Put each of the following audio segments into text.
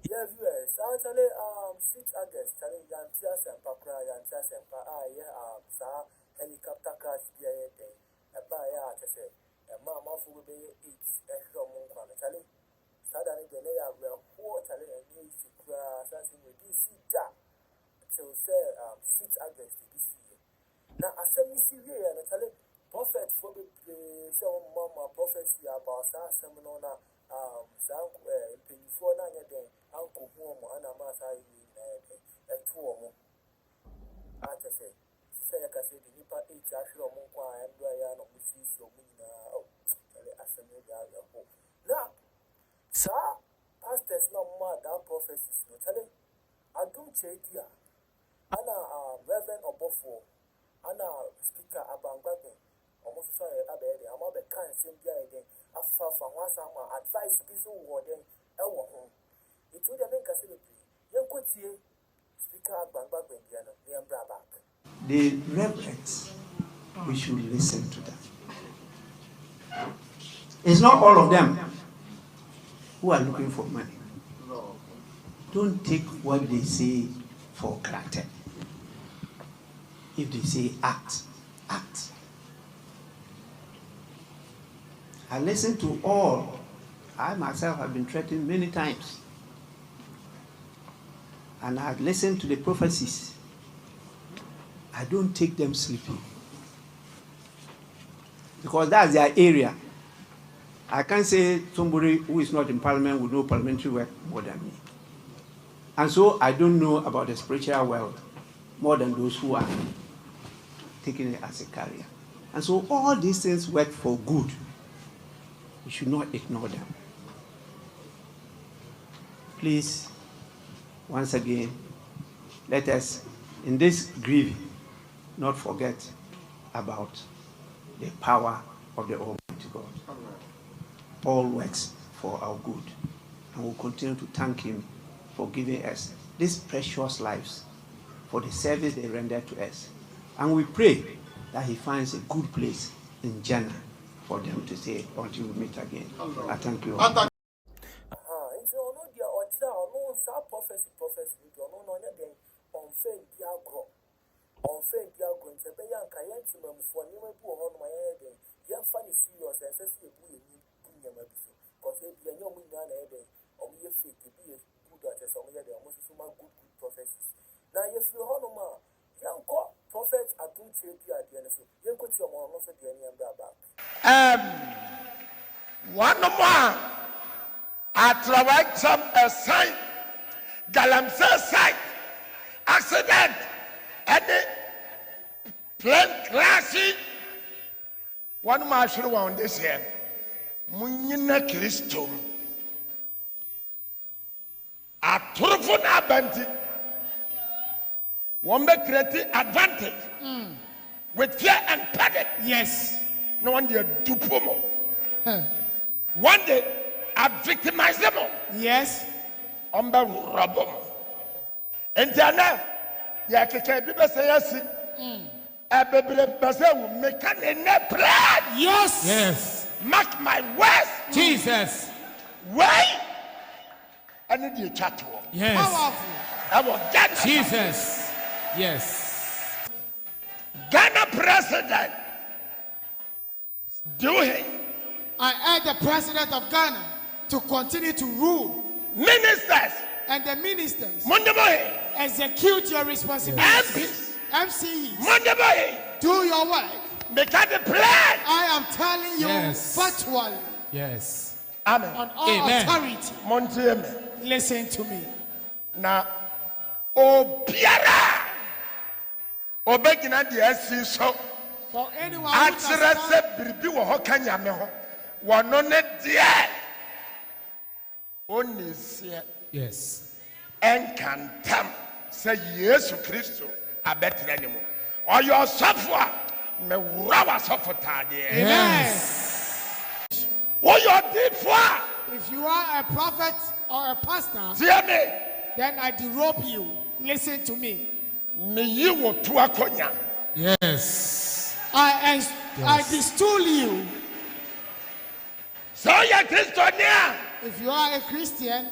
Yeah, viewers, actually, 6 August, telling Yantias and Pakra, Yantias and sa helicopter crash here, a buyer, I say, a mamma who will be 8 extra monk, Charlie. Suddenly, the layer will quarterly and needs to crash, as in this that till say 6 August this year. Now, I said, Miss here, and I prophet for the some mama prophecy about Sassamona, before 9 day, Uncle Home, and a mass I and 2 or more. I just say, I can say the Nipa 8 actually on Monqua and Brian of Mrs. Yomina. Now, sir, pastors no more than prophecies. No telling Adom Kyei Duah, Anna Rev Obofuor, Anna Speaker about Bagbin, almost sorry, I'm a kind of same day again. After from once I'm advice people who were then home. It would have been facility. Young Cotier, Speaker about Bagbin, the back. The reverends, we should listen to them. It's not all of them who are looking for money. Don't take what they say for granted. If they say act, act. I listen to all. I myself have been threatened many times. And I've listened to the prophecies. I don't take them sleeping. Because that's their area. I can't say somebody who is not in parliament will know parliamentary work more than me. And so I don't know about the spiritual world more than those who are taking it as a career. And so all these things work for good. We should not ignore them. Please, once again, let us, in this grieving, not forget about the power of the Almighty God. All works for our good. And we'll continue to thank Him for giving us these precious lives, for the service they render to us. And we pray that He finds a good place in Jannah for them to stay until we meet again. I thank you all. Now, if you hold on, young prophet Adom Kyei Duah, one more at the right time a sign, Galamsey site, accident, any plane crashing. One more should on this here. Munina Christum. A turfun abandon. One may create advantage with fear and panic. Yes. No one did do pomo. One day, I victimize them. Yes. Umber rubber. And Jana, ya can say yes. A baby will make an plan. Yes. Yes. Mark my words. Jesus. Why? I need you chat to. Yes. Powerful. I will get Jesus. Yes. Ghana president. Do he? I urge the president of Ghana to continue to rule. Ministers. And the ministers. Mondaboy. Execute your responsibilities. MPs. MCs. Mondaboy. Do your work. Make the plan. I am telling you Yes. virtually. Yes. Amen. On all Amen. authority. Montieme. Listen to me. Na obiara obegina de asi so For anyone who does akyerɛ not, sɛ biribi wɔ hɔ ka nyame ho wɔno ne deɛ onisie Yes. ɛnkantam sɛ Yesu Kristo abɛtena ne mu ɔyɛ ɔsɔfo a mewura w'asɔfo taadeɛ Yes. woyɛ ɔdifo a if you are a prophet or a pastor, tie me then I derobe you. Listen to me. meyi wo to akonya Yes. I distool you. sɛ ɔyɛ kristoni a If you are a Christian,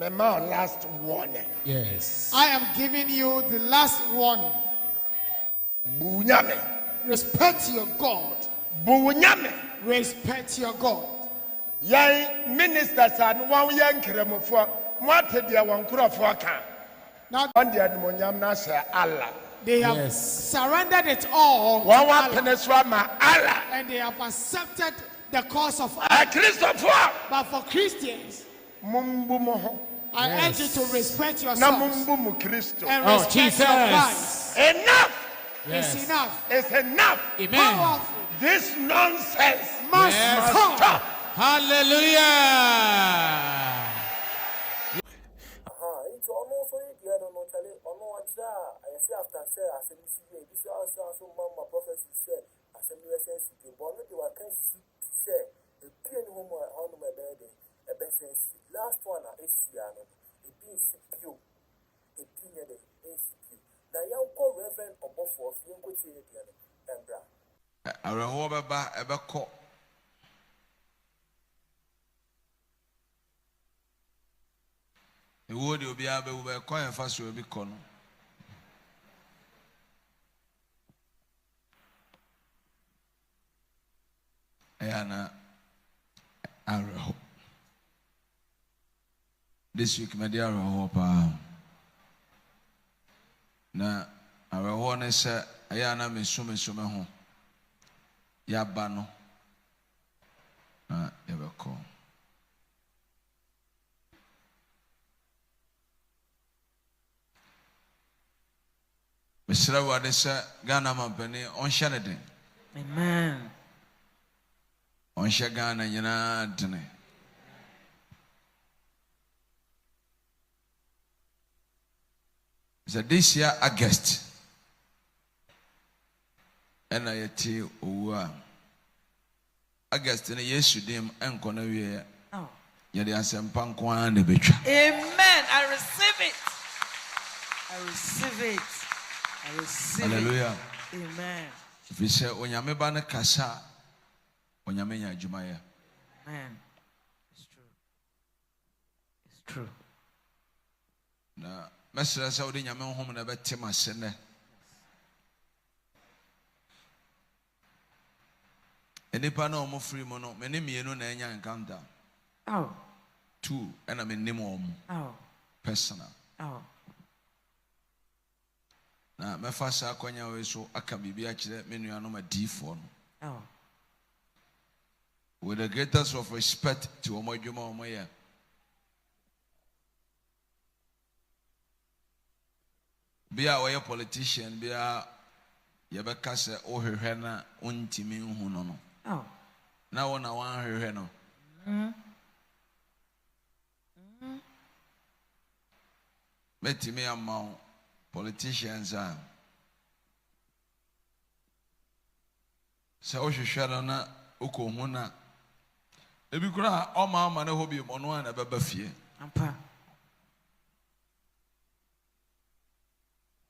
my last warning. Yes. I am giving you the last warning. Bunyame. Respect your God. Bunyame. Respect your God. Yan ministers and one young kremofo. Mwate dia wankurofo kan. Now On the admonyam na say Allah. they have Yes. surrendered it all to One Allah, peneswa ma Allah. and they have accepted the cause of Allah. Christopher. But for Christians, Mumbu moho. I Yes. urge you to respect Na yourselves mumbu mu Christo. and Oh, respect your Jesus. Christ. Enough Yes. It's enough. is enough. Amen. Powerful. This nonsense Must Yes. stop. stop. Hallelujah. It's almost for it, you know, Charlie, or no, I say after say, I said, this also Mama Prophecies said, I said, you say, but not you are kind to say, a pin home on my bed, a best last one is Siano, a pin CPU, a pin a CPU. Now, young call Rev Obofuor, you could see it, and bra. Arehoba ebeko ewo de obi abe wo be kwan fa so obi kɔ no ayana areho this week me dey areho pa na areho ne sɛ ayana me so me ho yaba no na yɛbɛkɔ mesrɛ wade sɛ Ghana mampani ɔnhyɛ ne den. Amen. Ɔnhyɛ Ghana nyinaa dene. Sɛ this year August ɛna yɛte owu a August ne Yesu dim ɛnkɔ na wie Oh. yɛde asɛmpa nko ara na betwa. Amen. I receive it. I receive it. I receive Hallelujah. it. Amen. Ɛfiri sɛ onyame ba ne kasa a onyame nya adwumayɛ. Amen. It's true. It's true. Na mɛsrɛ sɛ wode nyame honhom na ɛbɛte m ase nnɛ. Nnipa na ɔmo firi mu no mene mmienu na ɛnya encounter. Oh. 2 ɛna menim ɔmo Oh. personal. Oh. Na mɛfa saa akwanya wei so aka biribi akyerɛ me nuanom adiifoɔ no. Oh. With the greatest of respect to ɔmo adwuma ɔmo yɛ. Bia ɔyɛ politician bia yɛbɛka sɛ wohwehwɛ na wontimi nhu no no. Oh. Na wo na wanhwehwɛ no. Mɛtumi ama wo politicians a sɛ wohwehwɛ no na wokɔhu na ebi koraa ɔma ne hɔ bi ɔno a na ɛbɛba fie. Ampa.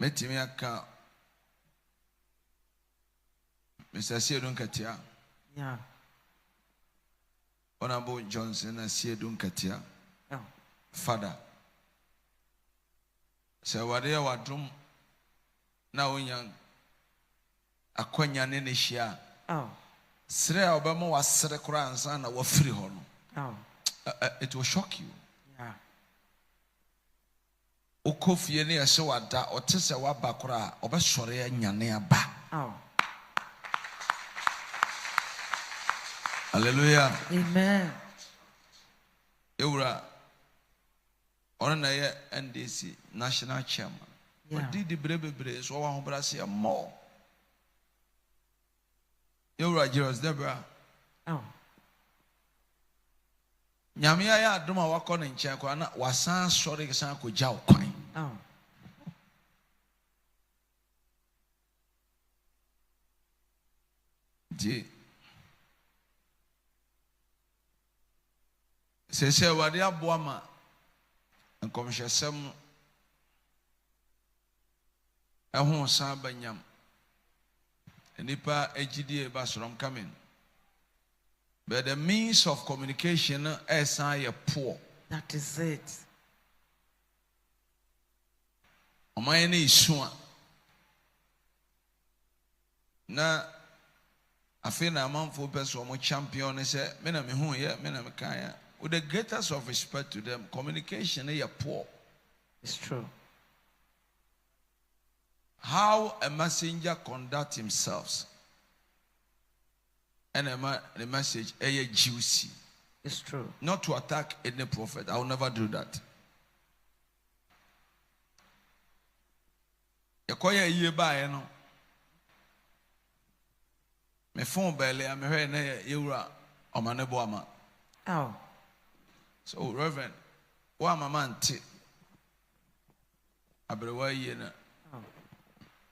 Mɛtumi aka Mr. Siedu Nkatia. Yeah. Honorable Johnson and Siedu Nkatia. Oh. Father. Sɛ wade a wadom na wonya akwanya ne ne hyia. Oh. Sere a ɔbɛma wasere koraa ansa na wafiri hɔ no. Oh. It will shock you. Yeah. Wokɔ fie ne yɛhyɛ wada ɔte sɛ waba koraa ɔbɛsɔre anyane aba. Oh. Hallelujah. Amen. Ewura ɔno na yɛ NDC national chairman. Yeah. Ɔdi di bebree so ɔwɔ ahobrɛ ase ɛmmɔ. Ewura Jairus Debra. Oh. Nyame ayɛ adom a wakɔ ne nkyɛn koraa na wasan sɔre san akɔgya wo kwan. Oh. Nti sɛsɛ Awurade aboa ma nkɔmhyɛsɛm ɛho san banyam nipa agyidie ba sorom coming but the means of communication ɛsan yɛ poor. That is it. ɔman ne isu a na afei na amanfo pɛ so ɔmo champion ne sɛ me na mehu yɛ me na mekan ya with the greatest of respect to them communication is poor. It's true. How a messenger conduct himself and the message is juicy. It's true. Not to attack any prophet. I will never do that. Yakoya ye ba no. Me phone belly am here na yewura omanebo ama. Oh. So Reverend, wa mama nti abrewa ye na.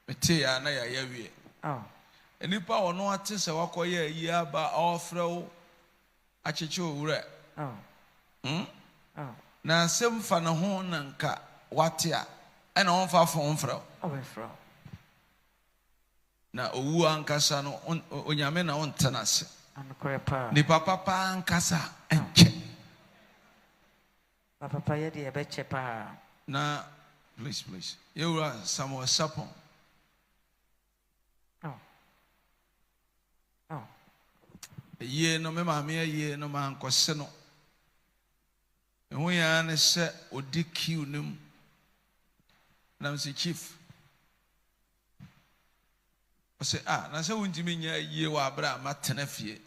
Mete ya na ya yawie. Oh. Enipa ono ate se wakoye yi aba ofrew acheche owura. Oh. Oh. Na asem fa ne ho na nka wate a ena on fa fon frew. Obofuor. Na owu ankasa no onyame na on tenase. Anokore pa. Ni papa ankasa enche. Papa ye de ebeche pa. Na please. Yewura Samuel Sapon. Oh. Ye no me ma me ye no man kwose no. Ehu ya ne se odi kiu nim. Na mse chief. I say na se wontimi nya ye wa abra matena fie.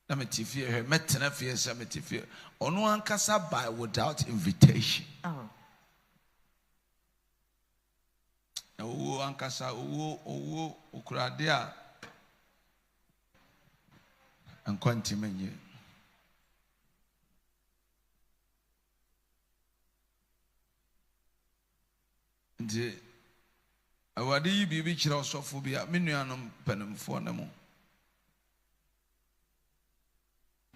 Na metifie he metena fie se metifie. Ono ankasa by without invitation. Oh. Owo ankasa owo okurade a enkwanti menye. Nti awade yi bibi kira osofo bia menuanom panimfo ne mo.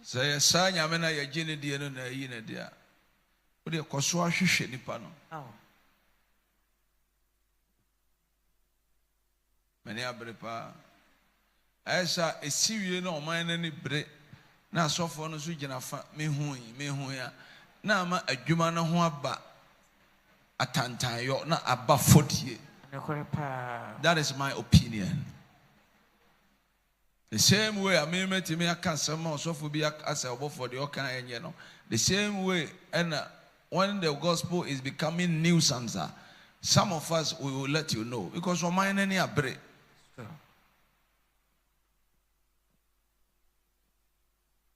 Say sa nyame na ye gine die no na yi na dia. Wo de koso ahwehwe nipa no. Oh. Many abrepa. Esa esiwie na oman na ni bre na asofo no so gina fa mehu ya na ama adwuma no ho aba atantayo na aba fodie. Anokore pa. That is my opinion. The same way I mean me aka some osofo bi asa Obofuor the okan enye no. The same way and when the gospel is becoming nuisance, some of us we will let you know because oman na ni abre.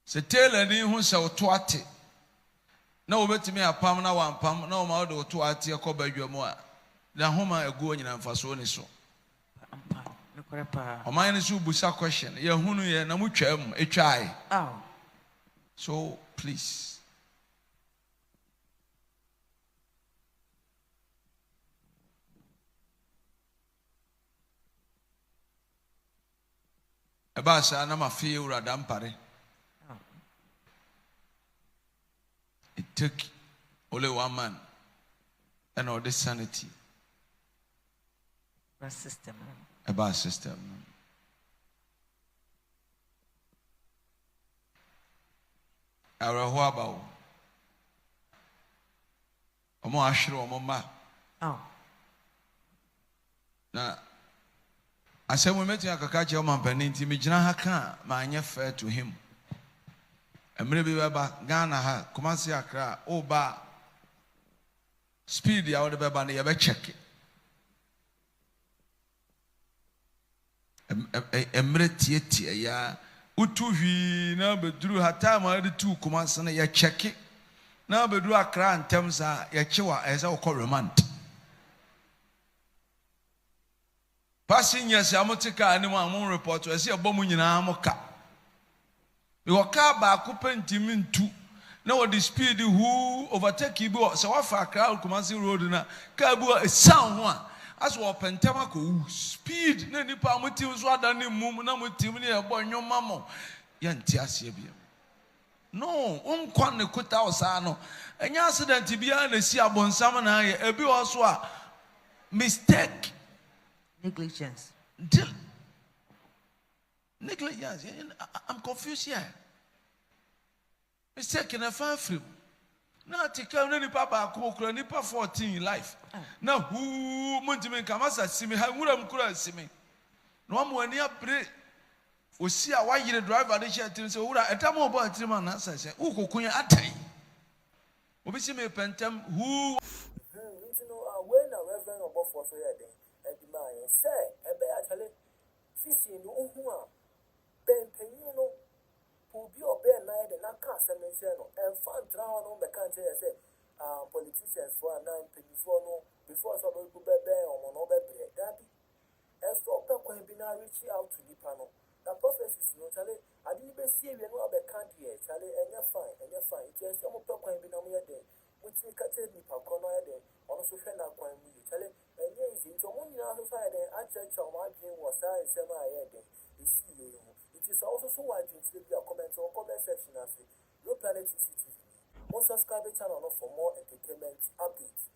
Se tell ni hu se oto ate na obetimi apam na wampam na o ma do oto ate ekobadwam a na homa egu onyina mfaso ni so Anokore pa. o man ni so busa question ye hunu ye na mutwam etwae. Oh. So please eba sa na ma fie urada mpare. It took only one man and all this sanity. A system. About system. Our about Omo ashro omo ma. Oh. Na asem we metu akaka che omo mpanin ti me gina ha ka ma anya fair to him. Emre bi baba Ghana ha Kumasi Accra oba speed ya wode baba na ye be check. Emre tie ya utu hwi na beduru hata ma de tu Kumasi na ye check. Na beduru Accra ntem sa ye chewa eza wo remand. Passengers amotika ani mo amon report we se ebomu nyina amoka. Your car back open to now the speed who overtake you so what crowd Kumasi road na car a sound one as well pentamako speed na nipa muti so adane mum na muti ni e bo nyo mamo yanti ase bia no unkwan ne kuta osa no enya accident bia na si abonsam na ye ebi also a mistake Negligence. Negligence. I'm confused here. Mistake in a far free. na tika na nipa ba ko kura nipa 14 in life na hu muntimi kamasa simi ha nwura mkura simi no mo ani abre osi a wayire driver de share tin se wura etamo obo atirima na sase ukokun atai obi si me pentem hu when a Rev Obofuor so here then and the man say ebe actually fishing no hu a ben penyin no obi obe na de na ka semense no and fan tra no be kan say politicians for na penyin for no before so be omo no be bre that and so pe kwan bi na reach out to nipa no the prophecies no chale adi be see we no be kan here chale enya fine it is some pe kwan bi na mo ye de muti ka te nipa ko no ye de ono so hwe na kwan mu ye chale enye easy to mo nyina so fa de a church o ma dwen wo sa nsem a ye de esi ye yo it is also so wide to be a comment section as no planet city. Subscribe to the channel for more entertainment updates.